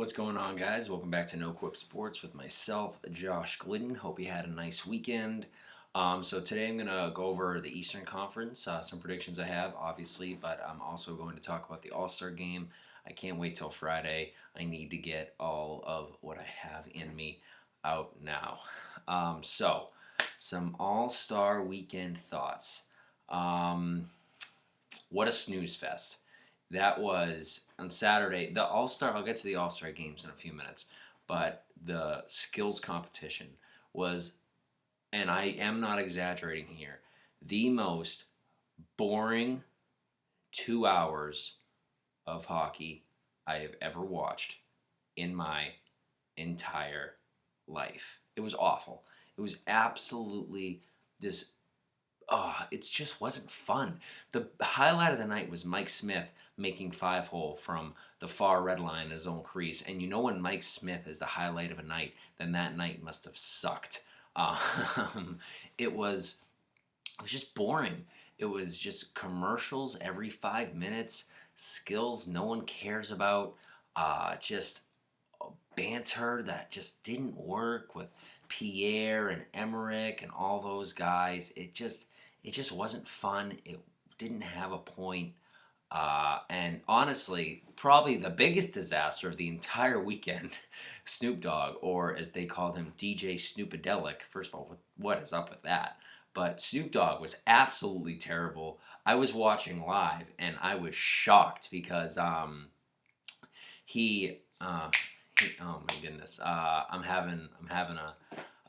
What's going on, guys? Welcome back to No Quip Sports with myself, Josh Glidden. Hope you had a nice weekend. So today I'm going to go over the Eastern Conference, some predictions I have, obviously, but I'm also going to talk about the All-Star Game. I can't wait till Friday. I need to get all of what I have in me out now. So, some All-Star Weekend thoughts. Um, what a snooze fest. That was on Saturday. The All Star, I'll get to the All Star games in a few minutes, but the skills competition was, and I am not exaggerating here, the most boring 2 hours of hockey I have ever watched in my entire life. It was awful. It was absolutely just it just wasn't fun. The highlight of the night was Mike Smith making 5-hole from the far red line in his own crease. And you know when Mike Smith is the highlight of a night, then that night must have sucked. It was just boring. It was just commercials every 5 minutes, skills no one cares about, just banter that just didn't work with Pierre and Emmerich and all those guys. It just wasn't fun. It didn't have a point. And honestly, probably the biggest disaster of the entire weekend, Snoop Dogg, or as they called him, DJ Snoopadelic. First of all, what is up with that? But Snoop Dogg was absolutely terrible. I was watching live and I was shocked because he, oh my goodness, I'm having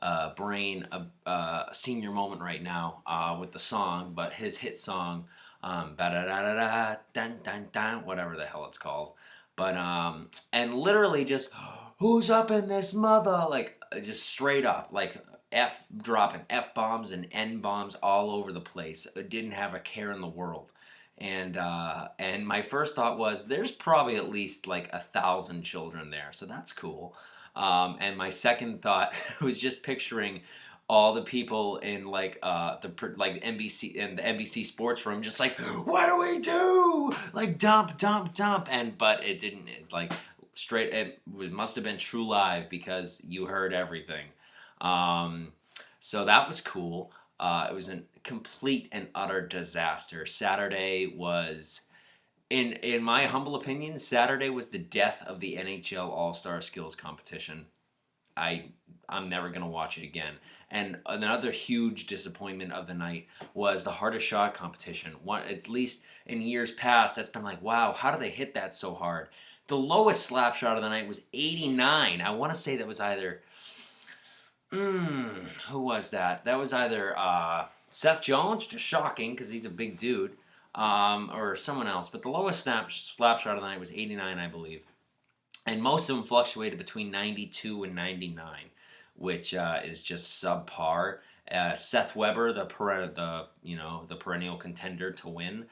a brain a senior moment right now with the song, but his hit song, ba da da da da dun dun dun, whatever the hell it's called, but and literally just who's up in this mother, like just straight up like dropping f bombs and n bombs all over the place. It didn't have a care in the world. And my first thought was, there's probably at least like 1,000 children there, so that's cool. And my second thought was just picturing all the people in like like NBC in the NBC sports room, just like, what do we do? Like dump, dump, dump. And but it didn't. Like straight. It must have been true live because you heard everything. Um, so that was cool. It was a complete and utter disaster. Saturday was, in my humble opinion, Saturday was the death of the NHL All Star Skills Competition. I I'm never gonna watch it again. And another huge disappointment of the night was the hardest shot competition. One, at least in years past, that's been like, wow, how do they hit that so hard? The lowest slap shot of the night was 89. I want to say that was either, who was that? That was either Seth Jones, just shocking because he's a big dude, or someone else. But the lowest slap shot of the night was 89, I believe, and most of them fluctuated between 92 and 99, which is just subpar. Seth Weber, the perennial contender to win,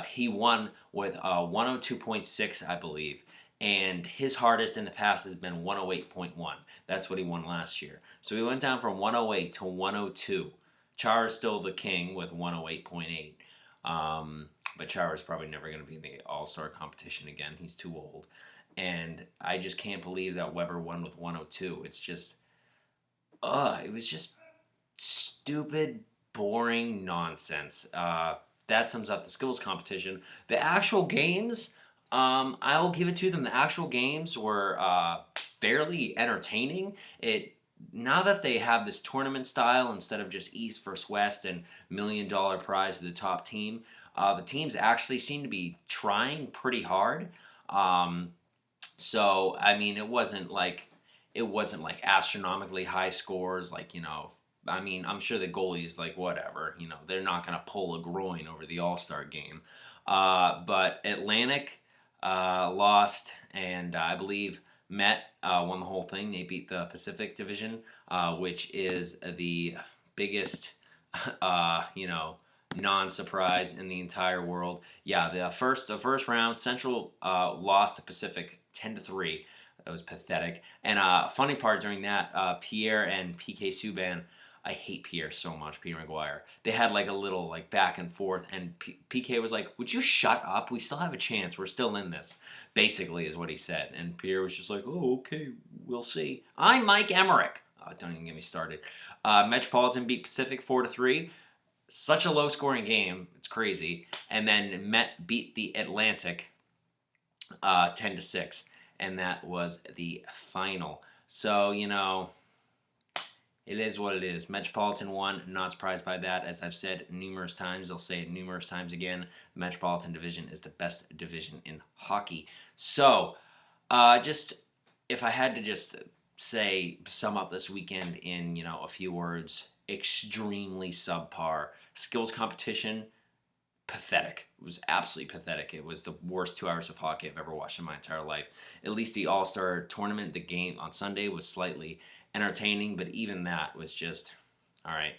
he won with 102.6, I believe, and his hardest in the past has been 108.1. That's what he won last year. So he went down from 108 to 102. Chara is still the king with 108.8. But Chara's probably never going to be in the All-Star competition again. He's too old. And I just can't believe that Weber won with 102. It's just, it was just stupid, boring nonsense. That sums up the skills competition. The actual games, I will give it to them. The actual games were fairly entertaining. It Now that they have this tournament style instead of just East versus West and $1 million prize to the top team, the teams actually seem to be trying pretty hard. So I mean, it wasn't like astronomically high scores. Like, I mean, I'm sure the goalies, like, whatever. They're not gonna pull a groin over the All Star game. But Atlantic lost, and I believe Met won the whole thing. They beat the Pacific Division, which is the biggest, non-surprise in the entire world. Yeah, the first round, Central lost to Pacific 10-3. That was pathetic. And funny part during that, Pierre and PK Subban, I hate Pierre so much, Pierre McGuire. They had like a little like back and forth, and PK was like, "Would you shut up? We still have a chance. We're still in this." Basically, is what he said, and Pierre was just like, "Oh, okay, we'll see." I'm Mike Emmerich. Don't even get me started. Metropolitan beat Pacific 4-3. Such a low-scoring game. It's crazy. And then Met beat the Atlantic 10-6, and that was the final. So, it is what it is. Metropolitan won. Not surprised by that. As I've said numerous times, I'll say it numerous times again. The Metropolitan Division is the best division in hockey. So, just if I had to just sum up this weekend in, a few words, extremely subpar. Skills competition, pathetic. It was absolutely pathetic. It was the worst 2 hours of hockey I've ever watched in my entire life. At least the All-Star tournament, the game on Sunday, was slightly entertaining, but even that was just, all right,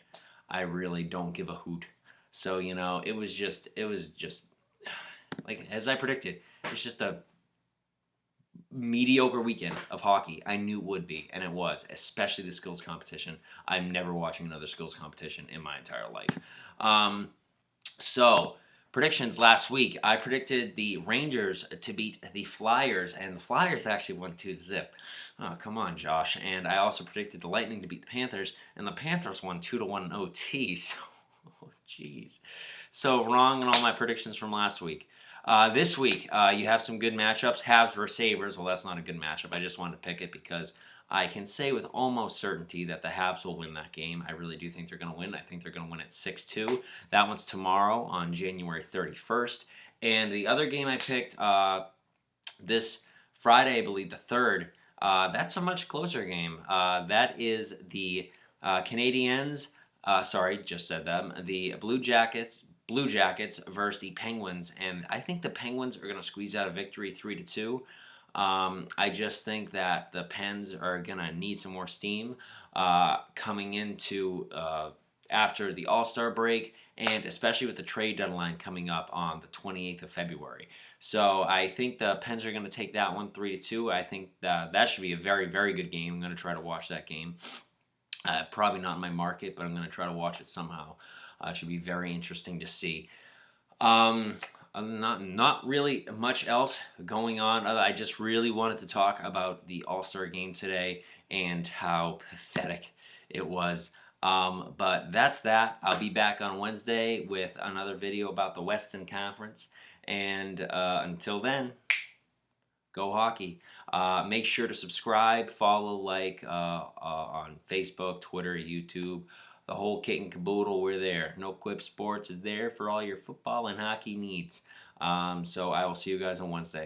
I really don't give a hoot. So, it was just, like, as I predicted, it's just a mediocre weekend of hockey. I knew it would be, and it was, especially the skills competition. I'm never watching another skills competition in my entire life. So, predictions last week. I predicted the Rangers to beat the Flyers, and the Flyers actually won 2-0. Oh, come on, Josh. And I also predicted the Lightning to beat the Panthers, and the Panthers won 2-1 in OT. So, jeez. So, wrong in all my predictions from last week. This week, you have some good matchups. Habs versus Sabres. Well, that's not a good matchup. I just wanted to pick it because I can say with almost certainty that the Habs will win that game. I really do think they're going to win. I think they're going to win at 6-2. That one's tomorrow on January 31st. And the other game I picked this Friday, I believe the 3rd, that's a much closer game. That is the Canadiens, just said them, the Blue Jackets versus the Penguins, and I think the Penguins are going to squeeze out a victory 3-2. I just think that the Pens are going to need some more steam coming into after the All-Star break, and especially with the trade deadline coming up on the 28th of February. So I think the Pens are going to take that one 3-2. I think that should be a very, very good game. I'm going to try to watch that game. Probably not in my market, but I'm going to try to watch it somehow. It should be very interesting to see. Not really much else going on. I just really wanted to talk about the All-Star game today and how pathetic it was. But that's that. I'll be back on Wednesday with another video about the Western Conference. And until then, go hockey. Make sure to subscribe, follow, on Facebook, Twitter, YouTube. The whole kit and caboodle, we're there. No Quip Sports is there for all your football and hockey needs. So I will see you guys on Wednesday.